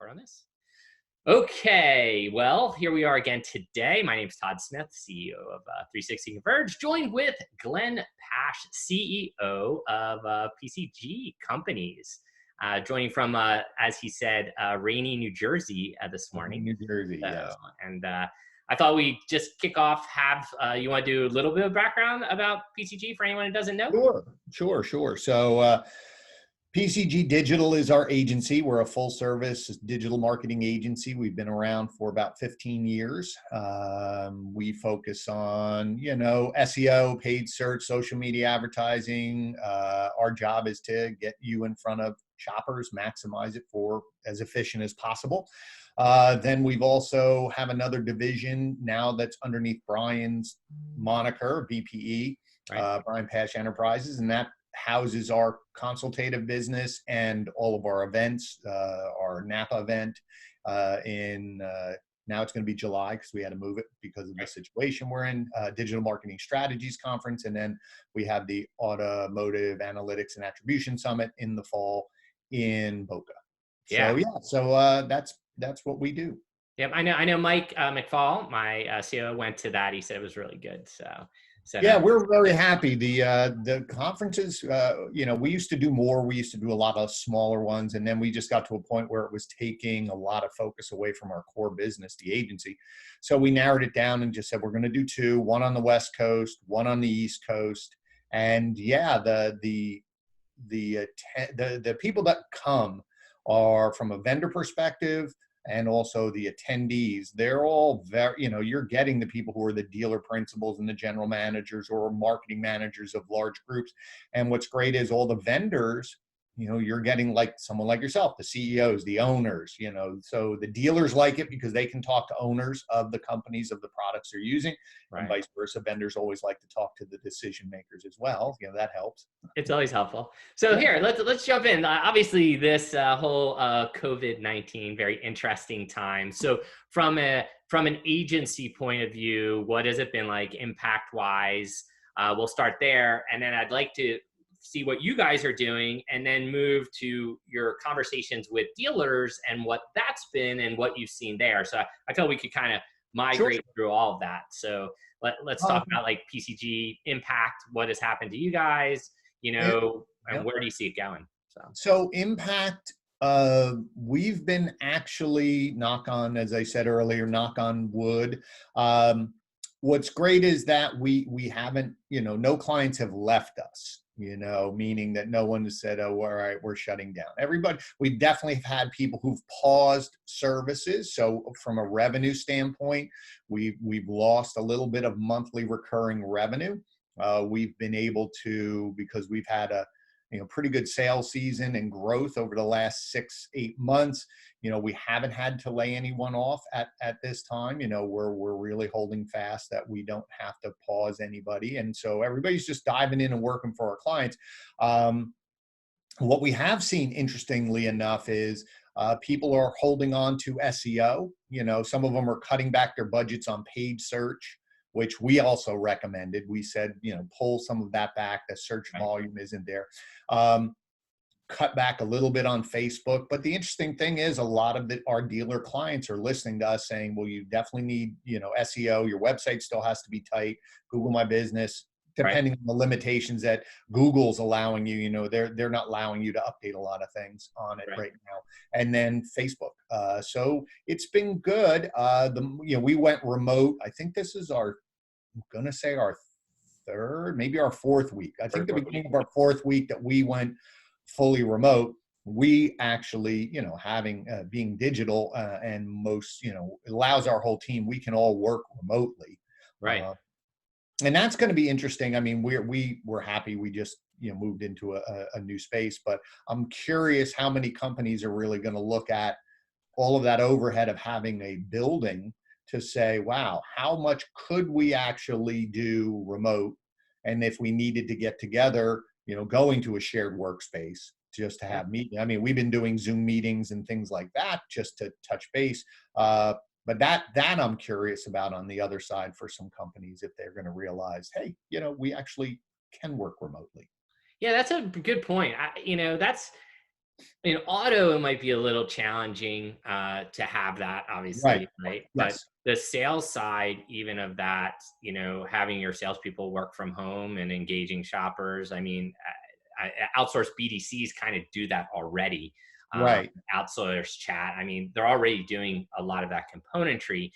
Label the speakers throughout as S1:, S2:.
S1: record on this. Okay, well, here we are again today. My name is Todd Smith, CEO of 360 Converge, joined with Glenn Pasch, CEO of PCG Companies, joining from, as he said, rainy New Jersey this morning.
S2: New Jersey, yes.
S1: And I thought we'd just kick off, you want to do a little bit of background about PCG for anyone who doesn't know?
S2: Sure. So PCG Digital is our agency. We're a full service digital marketing agency. We've been around for about 15 years. We focus on, SEO, paid search, social media advertising. Our job is to get you in front of shoppers, maximize it for as efficient as possible. Then we've also have another division now that's underneath Brian's moniker, BPE, right. Brian Pasch Enterprises, and that houses our consultative business and all of our events. Our Napa event now it's going to be July because we had to move it because of the situation we're in, Digital Marketing Strategies Conference. And then we have the Automotive Analytics and Attribution Summit in the fall in Boca.
S1: Yeah.
S2: So that's what we do.
S1: Yep. I know Mike McFall, my CEO, went to that. He said it was really good. So
S2: yeah, we're very happy. The conferences, we used to do more. We used to do a lot of smaller ones, and then we just got to a point where it was taking a lot of focus away from our core business, the agency. So we narrowed it down and just said we're going to do two: one on the West Coast, one on the East Coast. And yeah, the people that come are from a vendor perspective. And also the attendees, they're all very, you're getting the people who are the dealer principals and the general managers or marketing managers of large groups. And what's great is all the vendors, you're getting like someone like yourself, the CEOs, the owners, so the dealers like it because they can talk to owners of the companies of the products they're using, right. And vice versa. Vendors always like to talk to the decision makers as well. That helps.
S1: It's always helpful. So here, let's jump in. Obviously, this whole COVID-19, very interesting time. So from an agency point of view, what has it been like impact-wise? We'll start there, and then I'd like to see what you guys are doing and then move to your conversations with dealers and what that's been and what you've seen there. So I thought we could kind of migrate through all of that. So let's talk about like PCG impact, what has happened to you guys, and where do you see it going?
S2: So impact, we've been actually, as I said earlier, knock on wood. What's great is that we haven't, no clients have left us. Meaning that no one has said, oh, all right, we're shutting down. Everybody, we definitely have had people who've paused services. So from a revenue standpoint, we've lost a little bit of monthly recurring revenue. We've been able to, because we've had a pretty good sales season and growth over the last 6-8 months. We haven't had to lay anyone off at this time. We're really holding fast that we don't have to pause anybody. And so everybody's just diving in and working for our clients. What we have seen, interestingly enough, is people are holding on to SEO. Some of them are cutting back their budgets on paid search, which we also recommended. We said, pull some of that back. The search volume isn't there. Cut back a little bit on Facebook. But the interesting thing is a lot of our dealer clients are listening to us saying, well, you definitely need, SEO. Your website still has to be tight. Google My Business, depending on the limitations that Google's allowing you, they're not allowing you to update a lot of things on it right now. And then Facebook. So it's been good. We went remote. I think this is our third, maybe our fourth week. I think the beginning of our fourth week that we went fully remote. We actually, being digital and most, allows our whole team, we can all work remotely.
S1: Right.
S2: And that's going to be interesting. I mean, we're happy we just, moved into a new space, but I'm curious how many companies are really going to look at all of that overhead of having a building to say, wow, how much could we actually do remote? And if we needed to get together, going to a shared workspace just to have meetings. I mean, we've been doing Zoom meetings and things like that just to touch base. But that I'm curious about on the other side for some companies, if they're going to realize, hey, we actually can work remotely.
S1: Yeah, that's a good point. In auto, it might be a little challenging to have that,
S2: Right.
S1: obviously, right? But
S2: Yes.
S1: the sales side, even of that, having your salespeople work from home and engaging shoppers. I mean, outsourced BDCs kind of do that already.
S2: Right.
S1: Outsourced chat. I mean, they're already doing a lot of that componentry.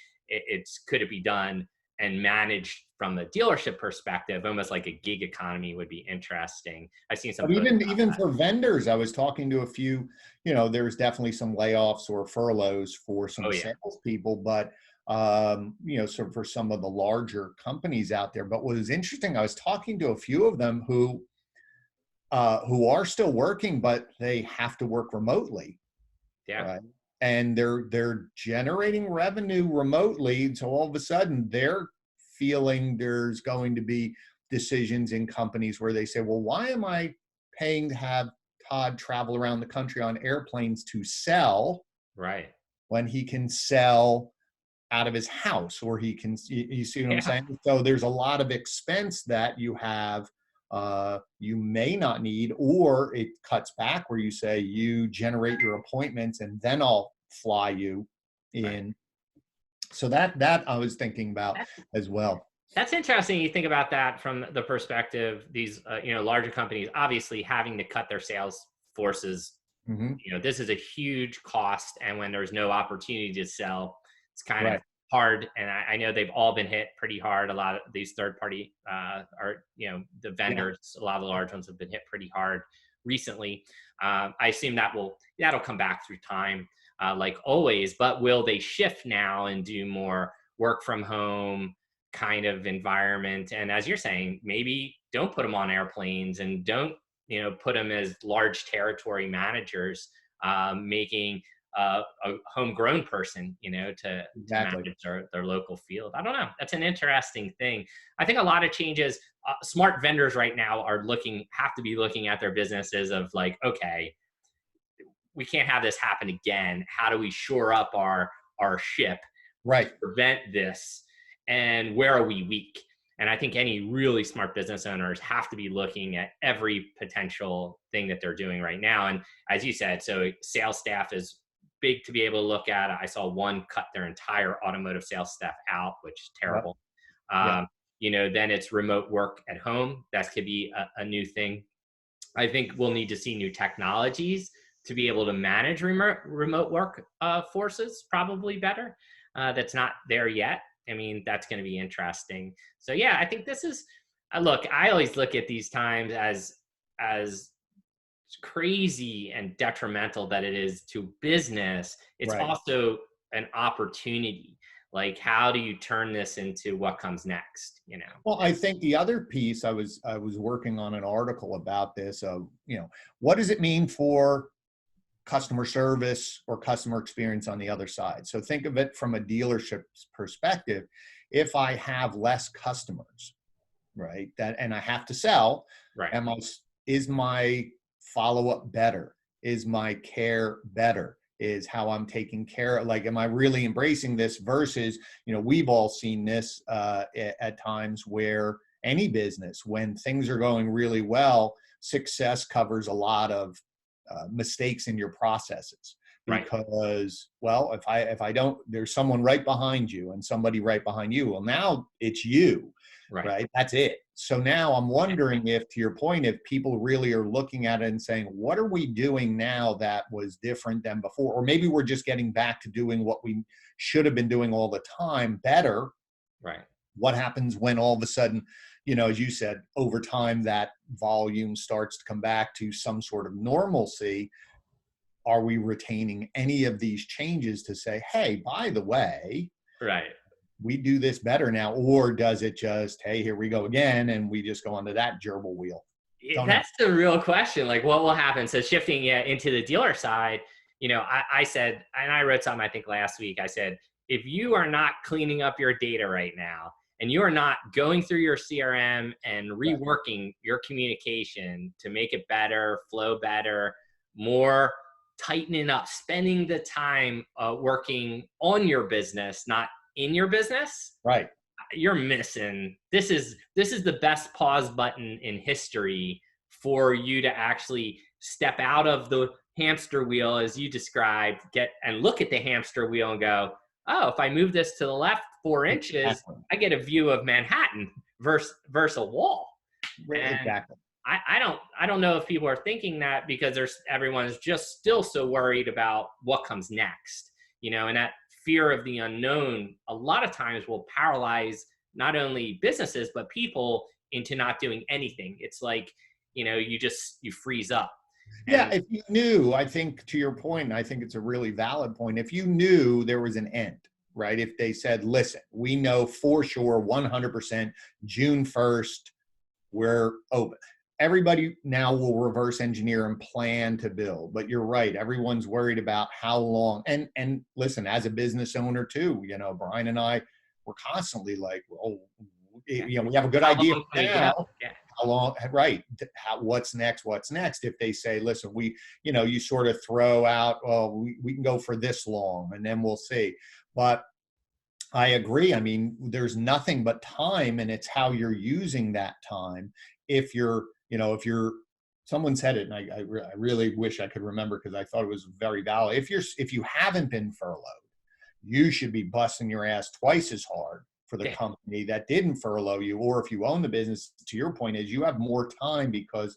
S1: Could it be done and managed from the dealership perspective, almost like a gig economy would be interesting. I've seen some
S2: But
S1: posts about
S2: even
S1: that.
S2: for vendors, I was talking to a few, there's definitely some layoffs or furloughs for some
S1: Oh yeah,
S2: salespeople, but sort of for some of the larger companies out there. But what was interesting, I was talking to a few of them who are still working, but they have to work remotely,
S1: yeah,
S2: right? And they're generating revenue remotely. So all of a sudden they're feeling there's going to be decisions in companies where they say, well, why am I paying to have Todd travel around the country on airplanes to sell
S1: right.
S2: when he can sell out of his house, or he can, you see what I'm
S1: Yeah,
S2: saying? So there's a lot of expense that you have, you may not need, or it cuts back where you say you generate your appointments and then I'll fly you
S1: right.
S2: in. So that I was thinking about
S1: That's
S2: as well.
S1: that's interesting. You think about that from the perspective, these larger companies obviously having to cut their sales forces.
S2: Hmm.
S1: This is a huge cost, and when there's no opportunity to sell, it's kind of
S2: Right.
S1: hard. And I know they've all been hit pretty hard. A lot of these third party are the
S2: Yeah.
S1: vendors. A lot of the large ones have been hit pretty hard recently. I assume that'll come back through time, like always. But will they shift now and do more work from home kind of environment? And as you're saying, maybe don't put them on airplanes and don't put them as large territory managers, making a homegrown person, to
S2: Exactly.
S1: manage their local field. I don't know. That's an interesting thing. I think a lot of changes. Smart vendors right now have to be looking at their businesses of like, okay, we can't have this happen again. How do we shore up our ship to
S2: Right.
S1: prevent this? And where are we weak? And I think any really smart business owners have to be looking at every potential thing that they're doing right now. And as you said, so sales staff is big to be able to look at. I saw one cut their entire automotive sales staff out, which is
S2: Yep.
S1: terrible.
S2: Yep.
S1: Then it's remote work at home. That could be a new thing. I think we'll need to see new technologies to be able to manage remote work forces probably better. That's not there yet. I mean, that's going to be interesting. So yeah, I think this is look. I always look at these times as crazy and detrimental that it is to business. It's
S2: Right.
S1: also an opportunity. Like, how do you turn this into what comes next?
S2: Well, I think the other piece, I was working on an article about this of, what does it mean for customer service or customer experience on the other side? So think of it from a dealership's perspective. If I have less customers, right, that and I have to sell,
S1: Right.
S2: am I is my follow-up better? Is my care better? Is how I'm taking care of, like, am I really embracing this versus, we've all seen this at times where any business, when things are going really well, success covers a lot of mistakes in your processes,
S1: Right.
S2: because, well, if I don't, there's someone right behind you and somebody right behind you, well, now it's you,
S1: Right.
S2: right? That's it. So now I'm wondering if, to your point, if people really are looking at it and saying, what are we doing now that was different than before? Or maybe we're just getting back to doing what we should have been doing all the time better.
S1: Right.
S2: What happens when all of a sudden, as you said, over time, that volume starts to come back to some sort of normalcy? Are we retaining any of these changes to say, hey, by the way,
S1: Right.
S2: we do this better now? Or does it just, hey, here we go again, and we just go onto that gerbil wheel? Don't know.
S1: That's the real question. Like, what will happen? So shifting into the dealer side, I said, and I wrote something I think last week. I said, if you are not cleaning up your data right now, and you are not going through your CRM and
S2: Right.
S1: reworking your communication to make it better, flow better, more tightening up, spending the time working on your business, not in your business,
S2: Right.
S1: you're missing. This is the best pause button in history for you to actually step out of hamster wheel, as you described, get and look at the hamster wheel and go, oh, if I move this to the left 4 inches,
S2: Exactly.
S1: I get a view of Manhattan versus a wall. And
S2: Exactly.
S1: I don't know if people are thinking that because everyone is just still so worried about what comes next, and that fear of the unknown a lot of times will paralyze not only businesses but people into not doing anything. It's like, you freeze up.
S2: Yeah,
S1: And
S2: if you knew, I think to your point, and I think it's a really valid point, if you knew there was an end, right? If they said, listen, we know for sure 100% June 1st, we're open. Everybody now will reverse engineer and plan to build. But you're right, everyone's worried about how long. And listen, as a business owner too, Brian and I were constantly like, oh, we have a good
S1: how
S2: idea
S1: long can we
S2: now.
S1: go? Yeah.
S2: How long, right? What's next? If they say, listen, you sort of throw out, well, we can go for this long and then we'll see. But I agree. I mean, there's nothing but time, and it's how you're using that time. If someone said it, and I really wish I could remember because I thought it was very valid. If you haven't been furloughed, you should be busting your ass twice as hard for the company that didn't furlough you. Or if you own the business, to your point, is you have more time because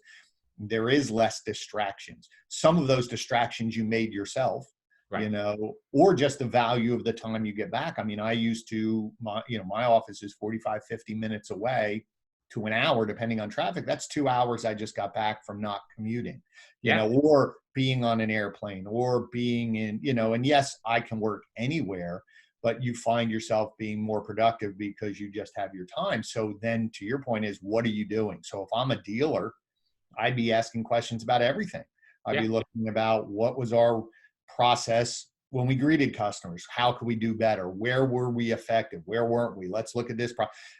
S2: there is less distractions. Some of those distractions you made yourself. Right. Or just the value of the time you get back. I mean, I used to, my office is 45, 50 minutes away to an hour, depending on traffic. That's 2 hours I just got back from not commuting, or being on an airplane or being in, and yes, I can work anywhere, but you find yourself being more productive because you just have your time. So then to your point is, what are you doing? So if I'm a dealer, I'd be asking questions about everything. I'd be looking about what was our process when we greeted customers. How could we do better? Where were we effective? Where weren't we? Let's look at this.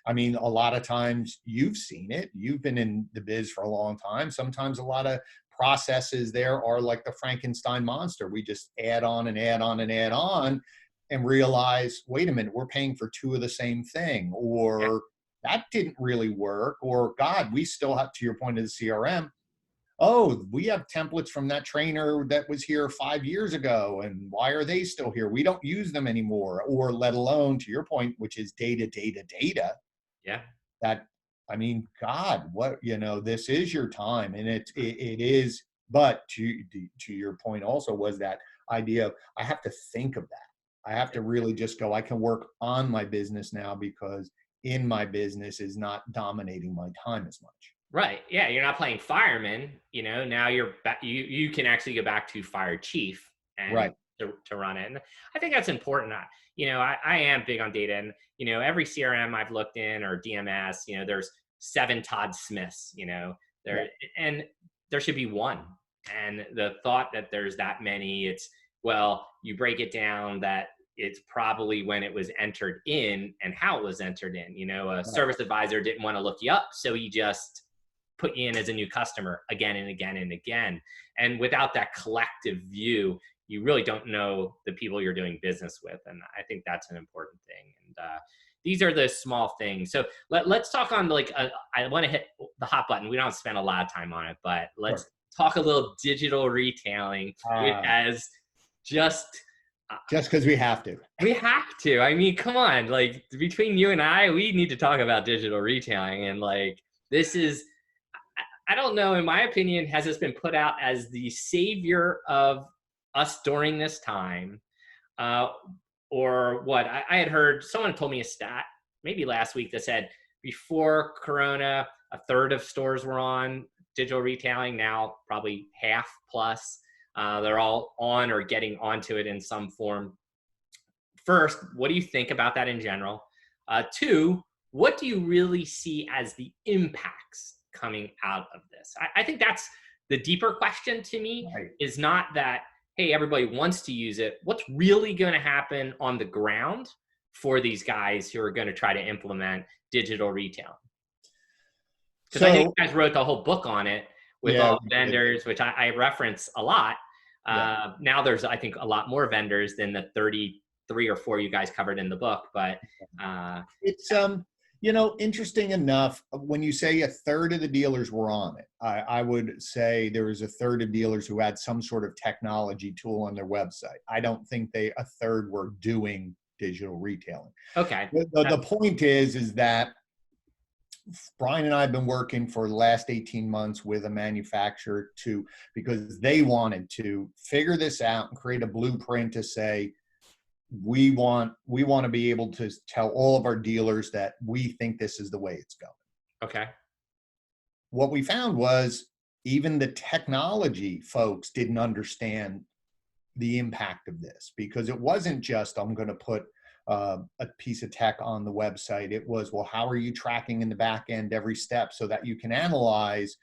S2: I mean, a lot of times you've seen it. You've been in the biz for a long time. Sometimes a lot of processes there are like the Frankenstein monster. We just add on and add on and add on and realize, wait a minute, we're paying for two of the same thing, or that didn't really work, or God, we still have, to your point of the CRM, oh, we have templates from that trainer that was here 5 years ago, and why are they still here? We don't use them anymore. Or let alone, to your point, which is data.
S1: Yeah.
S2: That, I mean, God, what, this is your time, and it is. But to your point also was that idea of, I have to think of that. I have to really just go, I can work on my business now because in my business is not dominating my time as much.
S1: Right. Yeah. You're not playing fireman, now you're back, you can actually go back to fire chief and to run it. And I think that's important. I am big on data, and, every CRM I've looked in, or DMS, there's 7 Todd Smiths, and there should be one. And the thought that there's that many, you break it down that it's probably when it was entered in and how it was entered in. A service advisor didn't want to look you up, so he just put you in as a new customer again and again and again. And without that collective view, you really don't know the people you're doing business with. And I think that's an important thing. And these are the small things. So let's talk on I want to hit the hot button. We don't spend a lot of time on it, but let's talk a little digital retailing, which has just
S2: because we have to.
S1: We have to. I mean, come on. Like, between you and I, we need to talk about digital retailing. And this is, I don't know, in my opinion, has this been put out as the savior of us during this time? Or what? I had heard, someone told me a stat maybe last week that said before Corona, 1/3 of stores were on digital retailing. Now probably half plus. They're all on or getting onto it in some form. First, what do you think about that in general? 2, what do you really see as the impacts coming out of this? I think that's the deeper question to me, is not that, hey, everybody wants to use it. What's really going to happen on the ground for these guys who are going to try to implement digital retailing? Because I think you guys wrote the whole book on it with all the vendors, which I reference a lot. Now there's, I think, a lot more vendors than the 33 or 4 you guys covered in the book, but
S2: it's You know, interesting enough, when you say a third of the dealers were on it, I would say there was a third of dealers who had some sort of technology tool on their website. I don't think a third were doing digital retailing.
S1: Okay.
S2: The point is that Brian and I have been working for the last 18 months with a manufacturer because they wanted to figure this out and create a blueprint to say, we want to be able to tell all of our dealers that we think this is the way it's going.
S1: Okay.
S2: What we found was even the technology folks didn't understand the impact of this, because it wasn't just, I'm going to put a piece of tech on the website. It was, well, how are you tracking in the back end every step so that you can analyze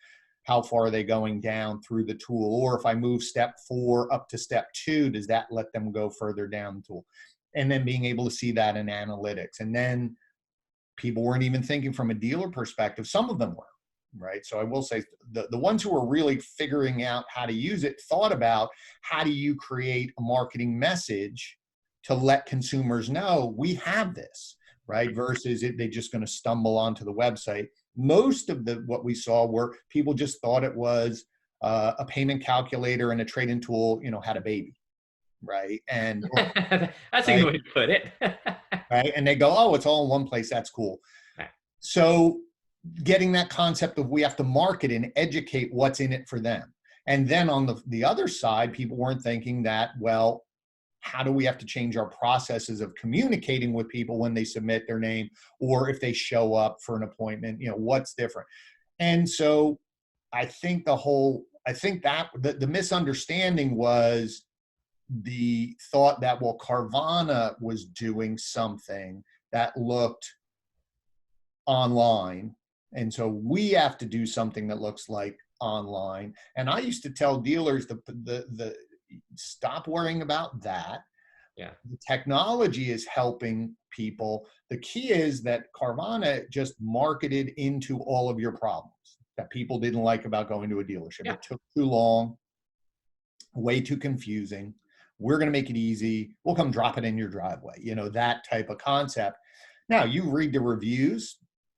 S2: how far are they going down through the tool? Or if I move step 4 up to step 2, does that let them go further down the tool? And then being able to see that in analytics. And then people weren't even thinking from a dealer perspective. Some of them were, right? So I will say the ones who were really figuring out how to use it thought about, how do you create a marketing message to let consumers know we have this, right? Versus they just going to stumble onto the website. Most of what we saw were people just thought it was a payment calculator and a trade-in tool, had a baby, right? And
S1: that's a good way to put it.
S2: right, and they go, oh, it's all in one place. That's cool.
S1: Right.
S2: So getting that concept of we have to market and educate what's in it for them. And then on the other side, people weren't thinking that, well, how do we have to change our processes of communicating with people when they submit their name, or if they show up for an appointment, what's different? And so I think that the misunderstanding was the thought that, well, Carvana was doing something that looked online, and so we have to do something that looks like online. And I used to tell dealers the stop worrying about that.
S1: Yeah.
S2: The technology is helping people. The key is that Carvana just marketed into all of your problems that people didn't like about going to a dealership.
S1: Yeah.
S2: It took too long, way too confusing. We're going to make it easy. We'll come drop it in your driveway. That type of concept. Now, you read the reviews.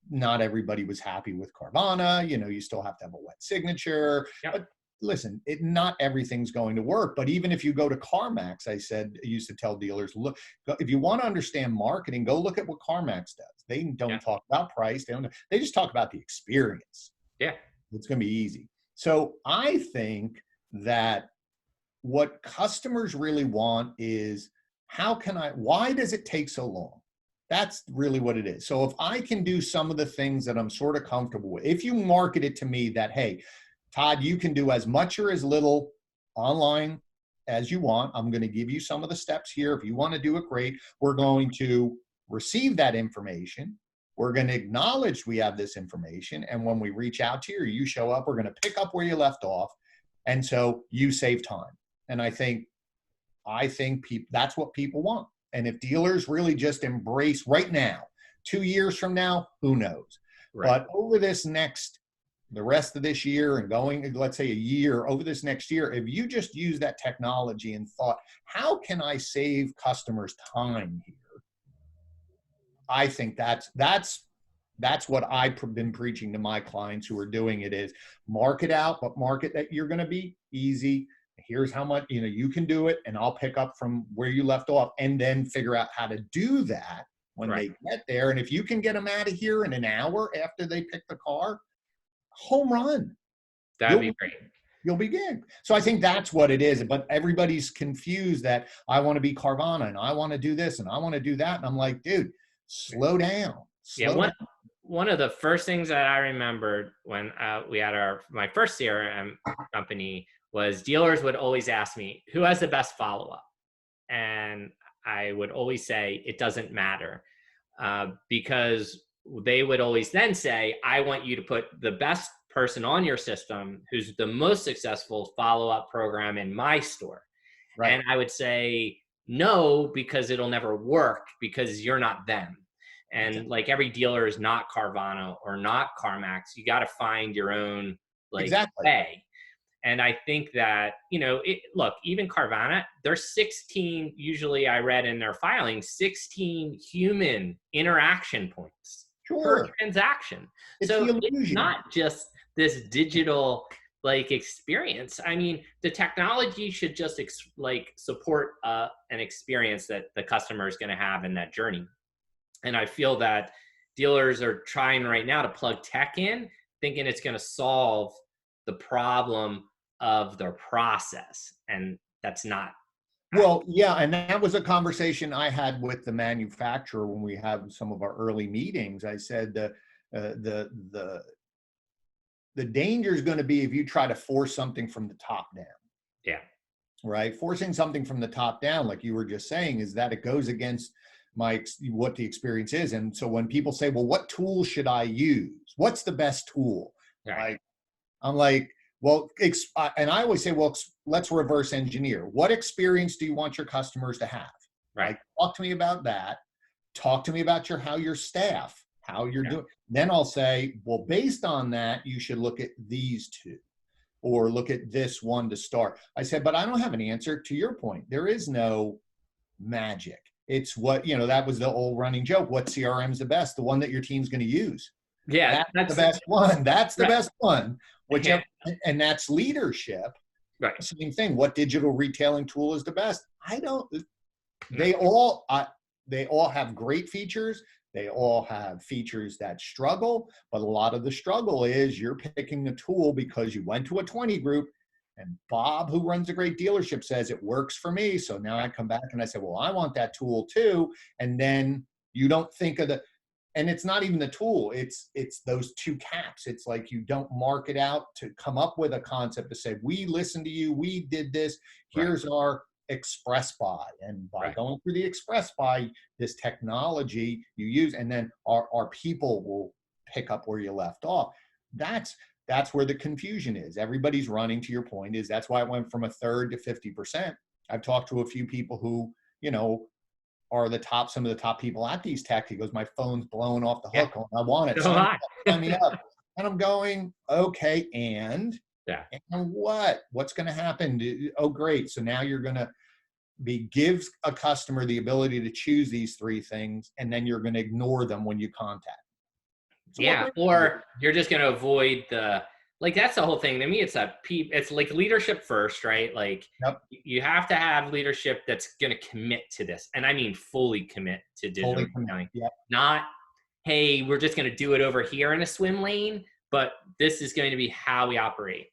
S2: Not everybody was happy with Carvana. You still have to have a wet signature.
S1: Yeah.
S2: But listen, not everything's going to work. But even if you go to CarMax, I used to tell dealers, look, if you want to understand marketing, go look at what CarMax does. They don't talk about price. They just talk about the experience.
S1: Yeah.
S2: It's going to be easy. So I think that what customers really want is, why does it take so long? That's really what it is. So if I can do some of the things that I'm sort of comfortable with, if you market it to me that, hey, Todd, you can do as much or as little online as you want. I'm going to give you some of the steps here. If you want to do it, great. We're going to receive that information. We're going to acknowledge we have this information. And when we reach out to you or you show up, we're going to pick up where you left off. And so you save time. And I think that's what people want. And if dealers really just embrace right now, 2 years from now, who knows? Right. But over the rest of this year and going, let's say a year, over this next year, if you just use that technology and thought, how can I save customers time here? I think that's what I've been preaching to my clients who are doing it, is market out, but market that you're going to be easy. Here's how much, you can do it, and I'll pick up from where you left off, and then figure out how to do that when they get there. And if you can get them out of here in an hour after they pick the car, home run.
S1: That'd be great.
S2: You'll be good. So I think that's what it is. But everybody's confused that I want to be Carvana and I want to do this and I want to do that. And I'm like, dude, slow down.
S1: One of the first things that I remembered when we had my first CRM company was dealers would always ask me, who has the best follow-up? And I would always say, it doesn't matter, because they would always then say, I want you to put the best person on your system who's the most successful follow-up program in my store. Right. And I would say, no, because it'll never work, because you're not them. And like every dealer is not Carvana or not CarMax. You got to find your own way. And I think that, look, even Carvana, there's 16, usually I read in their filing, 16 human interaction points. per
S2: Sure.
S1: transaction.
S2: It's
S1: So
S2: the
S1: it's
S2: illusion.
S1: not just this digital like experience. I mean, the technology should just like support an experience that the customer is going to have in that journey. And I feel that dealers are trying right now to plug tech in, thinking it's going to solve the problem of their process, and that's not.
S2: Well, yeah, and that was a conversation I had with the manufacturer when we had some of our early meetings. I said the danger is going to be if you try to force something from the top down,
S1: Yeah.
S2: right? Forcing something from the top down, like you were just saying, is that it goes against what the experience is. And so when people say, "Well, what tool should I use? What's the best tool?"
S1: Right.
S2: Like I'm like, well, and I always say, well, let's reverse engineer. What experience do you want your customers to have?
S1: Right.
S2: Like, talk to me about that. Talk to me about how your staff, how you're doing. Then I'll say, well, based on that, you should look at these two or look at this one to start. I said, but I don't have an answer to your point. There is no magic. It's that was the old running joke. What CRM is the best? The one that your team's going to use.
S1: Yeah,
S2: That's the best one. That's the
S1: right.
S2: best one. Whichever, and that's leadership.
S1: Right.
S2: Same thing. What digital retailing tool is the best? I don't. They all have great features. They all have features that struggle, but a lot of the struggle is you're picking the tool because you went to a 20 group and Bob, who runs a great dealership, says it works for me. So now I come back and I say, well, I want that tool too. And then you don't think of and it's not even the tool. It's those two caps. It's like you don't mark it out to come up with a concept to say, we listened to you, we did this, here's our express buy. And by going through the express buy, this technology you use, and then our people will pick up where you left off. That's where the confusion is. Everybody's running, to your point, is that's why it went from a third to 50%. I've talked to a few people who, are some of the top people at these tech. He goes, my phone's blowing off the hook. I want it. Sign me up. And I'm going, okay. And what's going to happen? Oh, great. So now you're going to give a customer the ability to choose these three things, and then you're going to ignore them when you contact.
S1: So or you're just going to avoid that's the whole thing. To me, it's like leadership first, right? Like you have to have leadership that's going to commit to this. And I mean, fully commit to digital retailing. Not, hey, we're just going to do it over here in a swim lane, but this is going to be how we operate.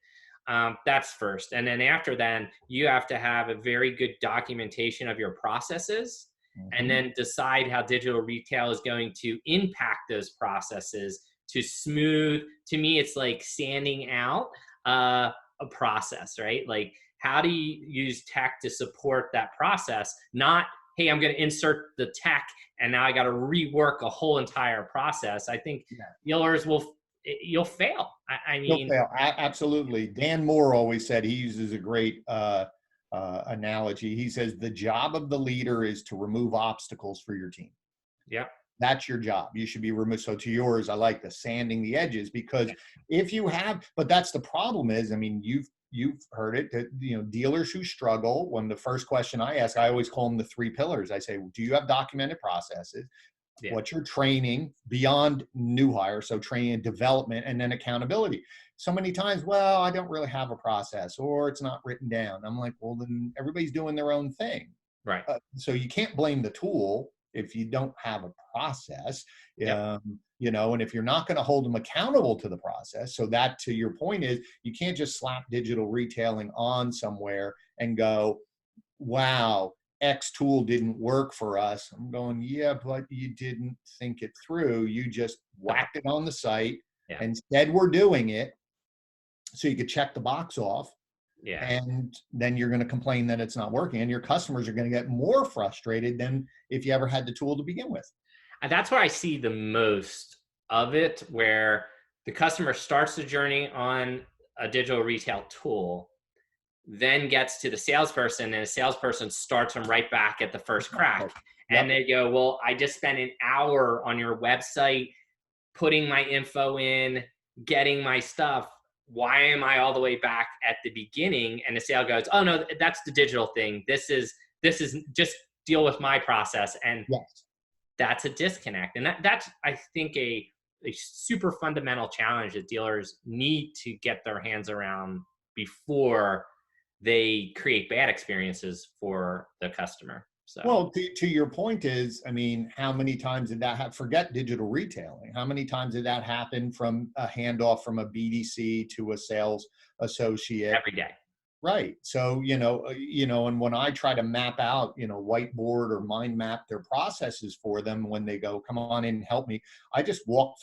S1: That's first. And then after then, you have to have a very good documentation of your processes, and then decide how digital retail is going to impact those processes to smooth. To me, it's like sanding out a process, right? Like, how do you use tech to support that process? Not, hey, I'm going to insert the tech and now I got to rework a whole entire process. I think dealers you'll fail. I mean,
S2: you'll fail. Absolutely. Dan Moore always said, he uses a great analogy. He says, the job of the leader is to remove obstacles for your team.
S1: Yep.
S2: That's your job. You should be removed. So to yours, I like the sanding the edges, because if you have, but that's the problem is, I mean, you've heard it, that, dealers who struggle, when the first question I ask, I always call them the three pillars. I say, do you have documented processes? What's your training beyond new hire? So training and development, and then accountability. So many times, well, I don't really have a process, or it's not written down. I'm like, well, then everybody's doing their own thing.
S1: Right.
S2: So you can't blame the tool if you don't have a process, and if you're not going to hold them accountable to the process. So that, to your point, is you can't just slap digital retailing on somewhere and go, wow, X tool didn't work for us. I'm going, yeah, but you didn't think it through. You just whacked it on the site and said we're doing it, so you could check the box off. And then you're going to complain that it's not working, and your customers are going to get more frustrated than if you ever had the tool to begin with.
S1: And that's where I see the most of it, where the customer starts the journey on a digital retail tool, then gets to the salesperson, and the salesperson starts them right back at the first crack. And they go, well, I just spent an hour on your website, putting my info in, getting my stuff. Why am I all the way back at the beginning? And the sale goes, oh no, that's the digital thing. This is just deal with my process. And that's a disconnect. And that's, I think, a super fundamental challenge that dealers need to get their hands around before they create bad experiences for the customer. So,
S2: well, to your point is, I mean, how many times did that forget digital retailing? How many times did that happen from a handoff from a BDC to a sales associate?
S1: every day.
S2: Right. So, and when I try to map out, whiteboard or mind map their processes for them when they go, come on in and help me, I just walk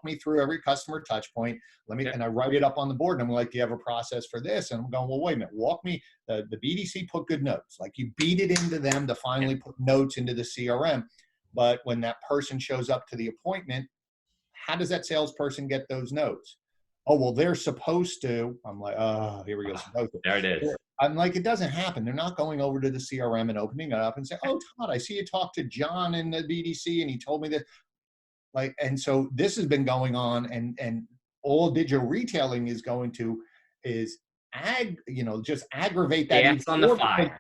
S2: me through every customer touch point. And I write it up on the board. And I'm like, do you have a process for this? And I'm going, well, wait a minute, walk me. The BDC put good notes. Like you beat it into them to finally put notes into the CRM. But when that person shows up to the appointment, how does that salesperson get those notes? Oh, well, they're supposed to. I'm like, oh, here we go. Supposed to.
S1: There it is.
S2: I'm like, it doesn't happen. They're not going over to the CRM and opening it up and say, oh, Todd, I see you talked to John in the BDC and he told me that. Like, and so this has been going on, and all digital retailing is going to just aggravate that.
S1: Gas on the fire.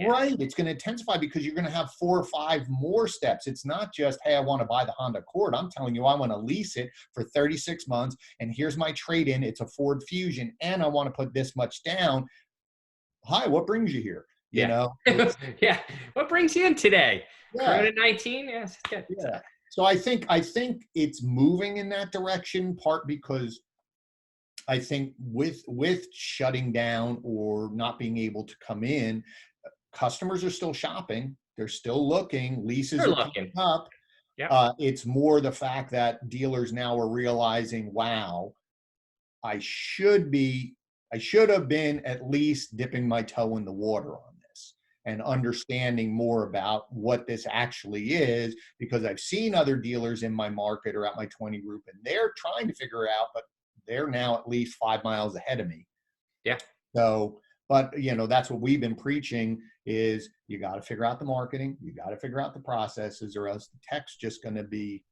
S2: Right. It's going to intensify because you're going to have 4 or 5 more steps. It's not just, hey, I want to buy the Honda Accord. I'm telling you, I want to lease it for 36 months. And here's my trade-in. It's a Ford Fusion. And I want to put this much down. Hi, what brings you here? You know?
S1: Yeah. What brings you in today?
S2: Yeah.
S1: Corona-19? Yes. Good.
S2: Yeah. So I think it's moving in that direction, part because I think with shutting down or not being able to come in, customers are still shopping. They're still looking. Leases are coming up.
S1: Yep.
S2: It's more the fact that dealers now are realizing, wow, I should have been at least dipping my toe in the water on this and understanding more about what this actually is, because I've seen other dealers in my market or at my 20 group, and they're trying to figure it out, but they're now at least 5 miles ahead of me.
S1: Yeah.
S2: So, but that's what we've been preaching is you got to figure out the marketing, you got to figure out the processes, or else the tech's just going to be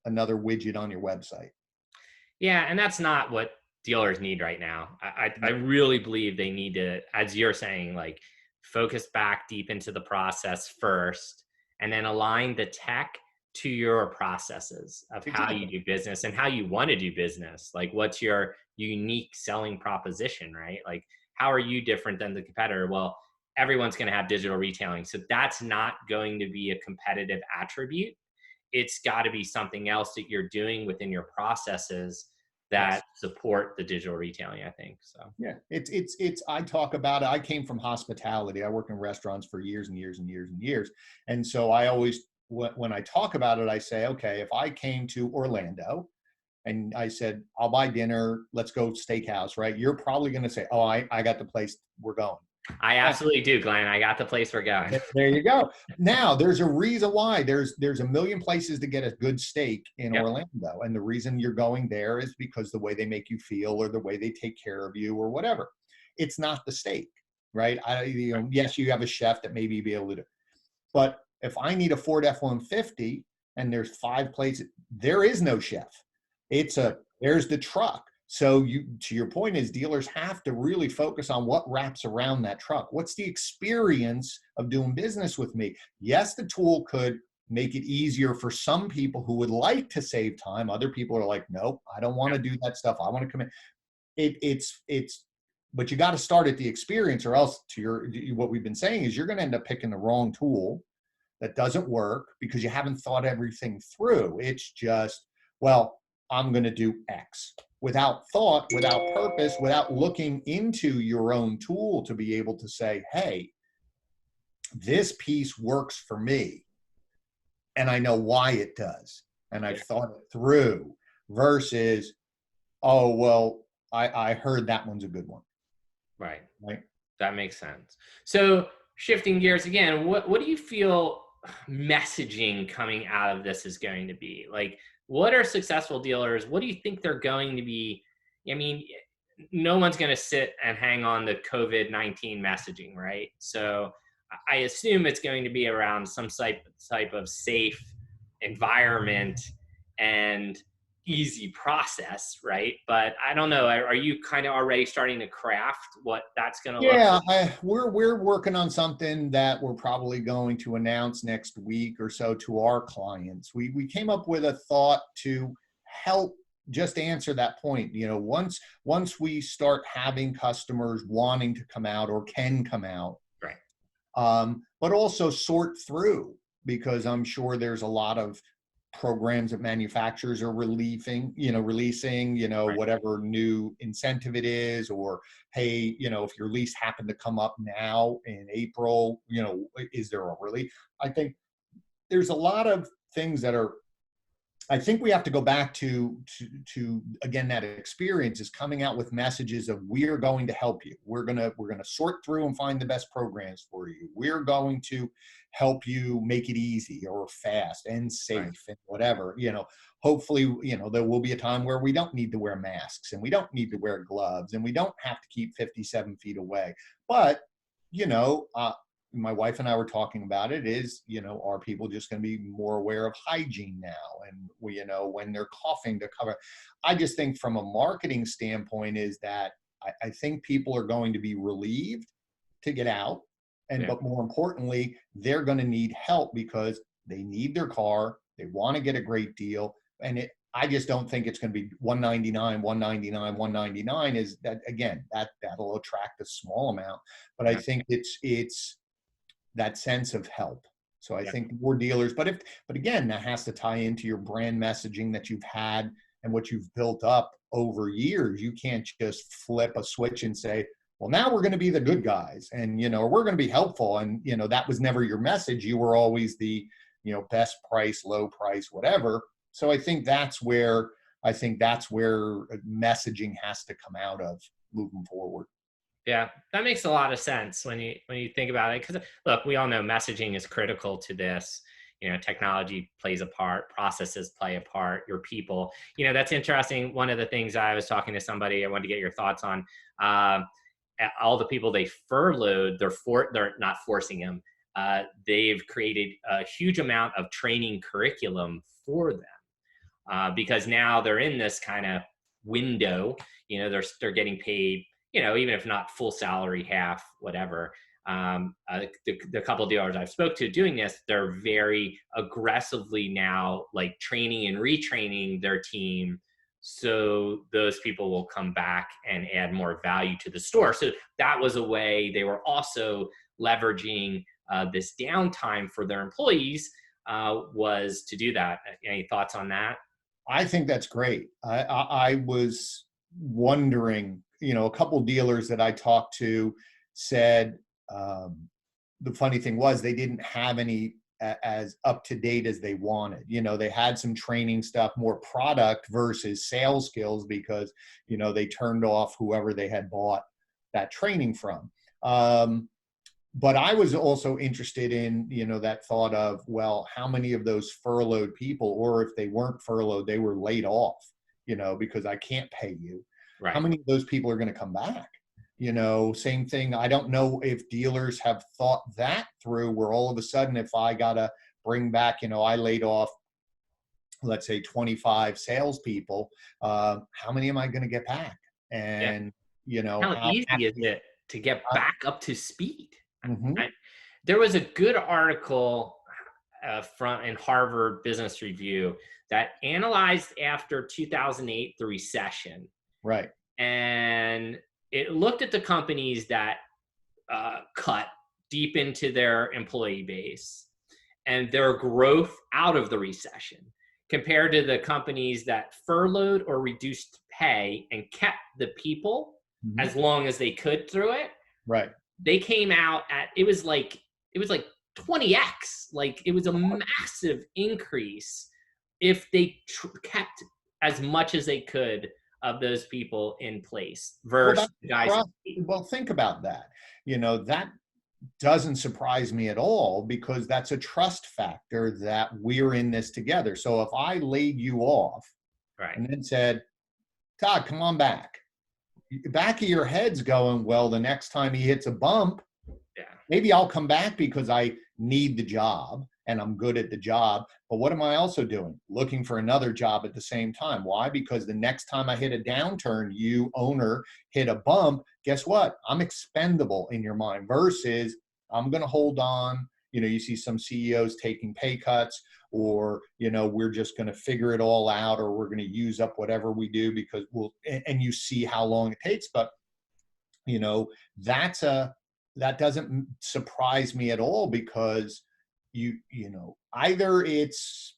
S2: another widget on your website.
S1: Yeah. And that's not what dealers need right now. I really believe they need to, as you're saying, like focus back deep into the process first, and then align the tech to your processes of how you do business and how you want to do business. Like what's your unique selling proposition, right? Like how are you different than the competitor? Well, everyone's going to have digital retailing. So that's not going to be a competitive attribute. It's got to be something else that you're doing within your processes that support the digital retailing, I think. So
S2: yeah, it's I talk about it. I came from hospitality. I worked in restaurants for years and years and years and years. And so I always, when I talk about it, I say, okay, if I came to Orlando and I said, I'll buy dinner, let's go steakhouse, right? You're probably going to say, oh, I got the place we're going.
S1: I absolutely do, Glenn. I got the place we're going.
S2: There you go. Now, there's a reason why. There's a million places to get a good steak in Orlando. And the reason you're going there is because the way they make you feel or the way they take care of you or whatever. It's not the steak, right? Yes, you have a chef that maybe be able to do. But if I need a Ford F-150 and there's 5 places, there is no chef. There's the truck. So to your point is dealers have to really focus on what wraps around that truck. What's the experience of doing business with me? Yes, the tool could make it easier for some people who would like to save time. Other people are like, nope, I don't want to do that stuff. I want to come in. But you got to start at the experience, or else what we've been saying is you're going to end up picking the wrong tool that doesn't work because you haven't thought everything through. It's just, well, I'm going to do X. Without thought, without purpose, without looking into your own tool to be able to say, hey, this piece works for me. And I know why it does. And I've thought it through versus, oh, well, I heard that one's a good one.
S1: Right. That makes sense. So shifting gears again, what do you feel messaging coming out of this is going to be? Like, what are successful dealers? What do you think they're going to be? I mean, no one's going to sit and hang on the COVID-19 messaging, right? So I assume it's going to be around some type of safe environment and, easy process, right? But I don't know. Are you kind of already starting to craft what that's going to look
S2: Yeah,
S1: like?
S2: we're working on something that we're probably going to announce next week or so to our clients. We came up with a thought to help just answer that point. You know, once we start having customers wanting to come out or can come out,
S1: Right.
S2: but also sort through, because I'm sure there's a lot of programs that manufacturers are releasing,
S1: Right.
S2: whatever new incentive it is, or, hey, if your lease happened to come up now in April, is there a relief? I think there's a lot of things that are, I think we have to go back to again, that experience is coming out with messages of, we're going to help you. We're gonna sort through and find the best programs for you. We're going to help you make it easy or fast and
S1: Right.
S2: safe and whatever. Hopefully, there will be a time where we don't need to wear masks and we don't need to wear gloves and we don't have to keep 57 feet away. But my wife and I were talking about it, is, are people just going to be more aware of hygiene now? And when they're coughing, to cover. I just think from a marketing standpoint is that I think people are going to be relieved to get out.
S1: Yeah.
S2: But more importantly, they're going to need help because they need their car. They want to get a great deal. And I just don't think it's going to be $199, $199, $199. Is that, again, that'll attract a small amount. But I
S1: Yeah.
S2: think it's that sense of help. So I
S1: Yeah.
S2: think more dealers, but again, that has to tie into your brand messaging that you've had and what you've built up over years. You can't just flip a switch and say, well, now we're going to be the good guys, and, or we're going to be helpful. And, that was never your message. You were always the, best price, low price, whatever. So I think that's where messaging has to come out of moving forward.
S1: Yeah, that makes a lot of sense when you think about it. Because look, we all know messaging is critical to this. Technology plays a part, processes play a part, your people. That's interesting. One of the things I was talking to somebody, I wanted to get your thoughts on. All the people they furloughed, they're not forcing them. They've created a huge amount of training curriculum for them because now they're in this kind of window. They're getting paid, even if not full salary, half, whatever. The couple of dealers I've spoke to doing this, they're very aggressively now, like, training and retraining their team so those people will come back and add more value to the store. So that was a way they were also leveraging this downtime for their employees, was to do that. Any thoughts on that?
S2: I think that's great. I was wondering, a couple dealers that I talked to said the funny thing was they didn't have any as up to date as they wanted. They had some training stuff, more product versus sales skills, because they turned off whoever they had bought that training from. But I was also interested in, that thought of, well, how many of those furloughed people, or if they weren't furloughed, they were laid off, because I can't pay you.
S1: Right.
S2: How many of those people are going to come back? Same thing. I don't know if dealers have thought that through, where all of a sudden, if I got to bring back, I laid off, let's say 25 salespeople, how many am I going to get back? And,
S1: How
S2: how
S1: easy is it to get back up to speed?
S2: Mm-hmm.
S1: There was a good article in Harvard Business Review that analyzed after 2008, the recession.
S2: Right.
S1: And it looked at the companies that cut deep into their employee base and their growth out of the recession, compared to the companies that furloughed or reduced pay and kept the people
S2: Mm-hmm.
S1: as long as they could through it.
S2: Right.
S1: They came out at, it was like 20x. Like, it was a massive increase if they kept as much as they could of those people in place versus the guys.
S2: Well, think about that. That doesn't surprise me at all, because that's a trust factor that we're in this together. So if I laid you off,
S1: right,
S2: and then said, Todd, come on back. Back of your head's going, well, the next time he hits a bump,
S1: yeah,
S2: maybe I'll come back because I need the job. and I'm good at the job. But what am I also doing? Looking for another job at the same time. Why? Because the next time I hit a downturn, you owner hit a bump, guess what? I'm expendable in your mind versus I'm going to hold on. You know, you see some CEOs taking pay cuts, or, you know, we're just going to figure it all out, or we're going to use up whatever we do because and you see how long it takes. But, you know, that doesn't surprise me at all, because you know, either it's,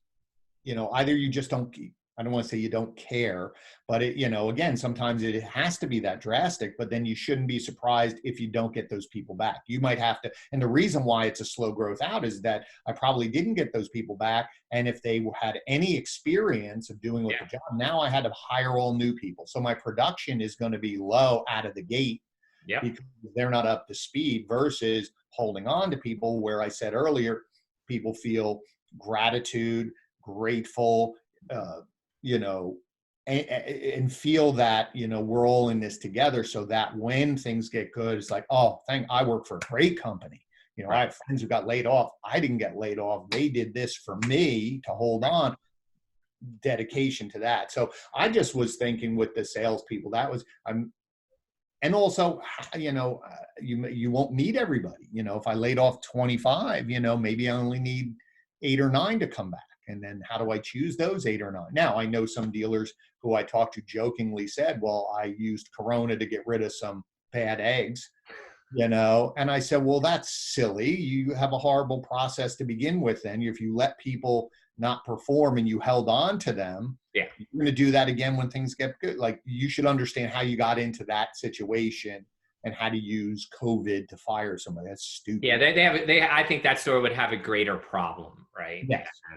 S2: you know, either you just don't, I don't want to say you don't care, but it, you know, again, sometimes it has to be that drastic, but then you shouldn't be surprised if you don't get those people back. You might have to, and the reason why it's a slow growth out is that I probably didn't get those people back. And if they had any experience of doing with the job, now I had to hire all new people. So my production is going to be low out of the gate because they're not up to speed, versus holding on to people where I said earlier, people feel gratitude, grateful, you know, and feel that, you know, we're all in this together, so that when things get good, it's like, oh, I work for a great company. You know, I have friends who got laid off. I didn't get laid off. They did this for me to hold on. Dedication to that. So I just was thinking with the salespeople, that was, and also, you know, you won't need everybody. You know, if I laid off 25, you know, maybe I only need 8 or 9 to come back. And then how do I choose those 8 or 9? Now, I know some dealers who I talked to jokingly said, well, I used Corona to get rid of some bad eggs, you know, and I said, well, that's silly. You have a horrible process to begin with. Then if you let people not perform and you held on to them, you're going to do that again when things get good. Like, you should understand how you got into that situation and how to use COVID to fire somebody. That's stupid.
S1: Yeah, I think that store would have a greater problem, right?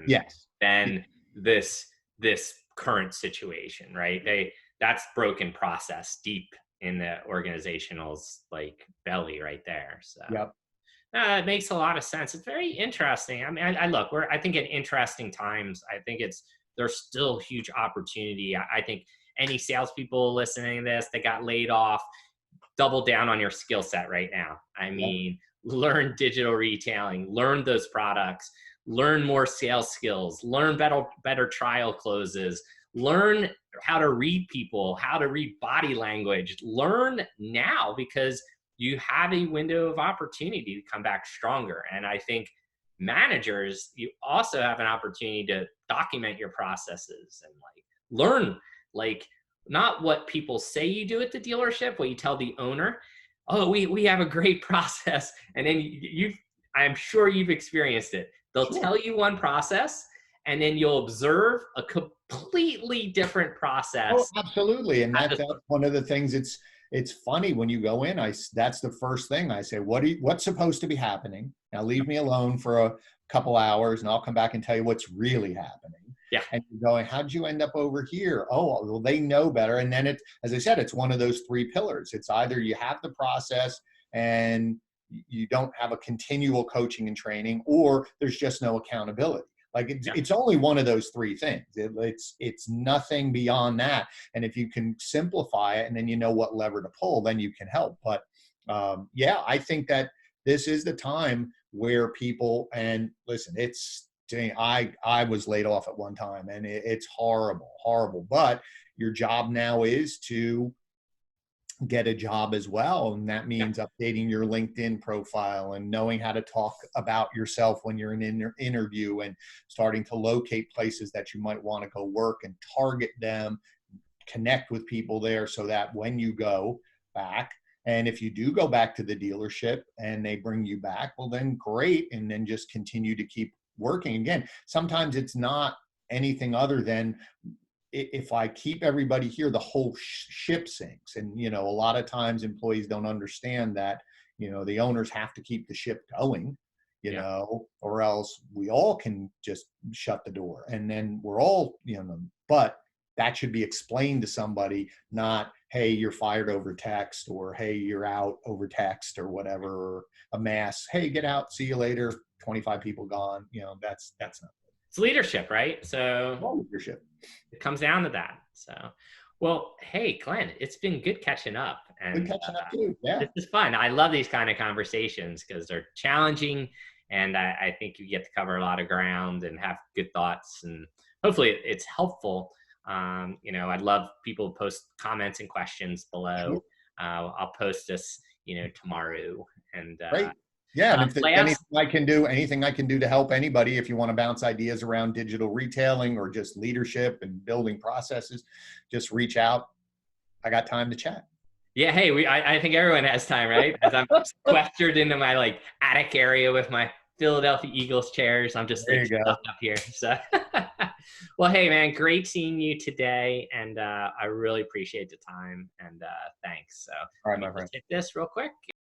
S2: Yes.
S1: Than this current situation, right? That's broken process deep in the organizational's like belly right there. So it makes a lot of sense. It's very interesting. I mean, I think in interesting times. I think there's still huge opportunity. I think any salespeople listening to this that got laid off, double down on your skill set right now. I mean, learn digital retailing, learn those products, learn more sales skills, learn better trial closes, learn how to read people, how to read body language. Learn now, because you have a window of opportunity to come back stronger. And I think managers, you also have an opportunity to document your processes and like learn, like, not what people say you do at the dealership, what you tell the owner. Oh, we have a great process. And then I'm sure you've experienced it. They'll tell you one process, and then you'll observe a completely different process.
S2: Oh, absolutely. And that's one of the things. It's funny when you go in, that's the first thing I say, what's supposed to be happening? Now leave me alone for a couple hours and I'll come back and tell you what's really happening. And you're going, how'd you end up over here? Oh, well, they know better. And then as I said, it's one of those 3 pillars. It's either you have the process and you don't have a continual coaching and training, or there's just no accountability. Like it's only one of those 3 things. It's nothing beyond that. And if you can simplify it and then you know what lever to pull, then you can help. But I think that this is the time where people, and listen, I was laid off at one time, and it's horrible. But your job now is to get a job as well. And that means updating your LinkedIn profile and knowing how to talk about yourself when you're in an interview, and starting to locate places that you might want to go work and target them, connect with people there, so that when you go back, and if you do go back to the dealership and they bring you back, well, then great. And then just continue to keep working. Again, sometimes it's not anything other than, if I keep everybody here, the whole ship sinks. And, you know, a lot of times employees don't understand that, you know, the owners have to keep the ship going, you know, or else we all can just shut the door and then we're all, you know, but that should be explained to somebody, not, hey, you're fired over text, or hey, you're out over text, or whatever, or a mass, hey, get out, see you later, 25 people gone. You know, that's not good.
S1: It's leadership, right? So
S2: leadership.
S1: It comes down to that. So, well, hey, Glenn, it's been good catching up. And
S2: good catching up too. Yeah.
S1: This is fun. I love these kind of conversations because they're challenging And I think you get to cover a lot of ground and have good thoughts, and hopefully it's helpful. I'd love people to post comments and questions below. I'll post this, tomorrow. And
S2: Great. Yeah, and if there's
S1: last,
S2: anything I can do to help anybody, if you want to bounce ideas around digital retailing or just leadership and building processes, just reach out. I got time to chat.
S1: yeah, hey, I think everyone has time, right? As I'm sequestered into my like attic area with my Philadelphia Eagles chairs, I'm just like stuck up here. So, well, hey, man, great seeing you today, and I really appreciate the time, and thanks. So,
S2: All right, my friend.
S1: Let's hit this real quick.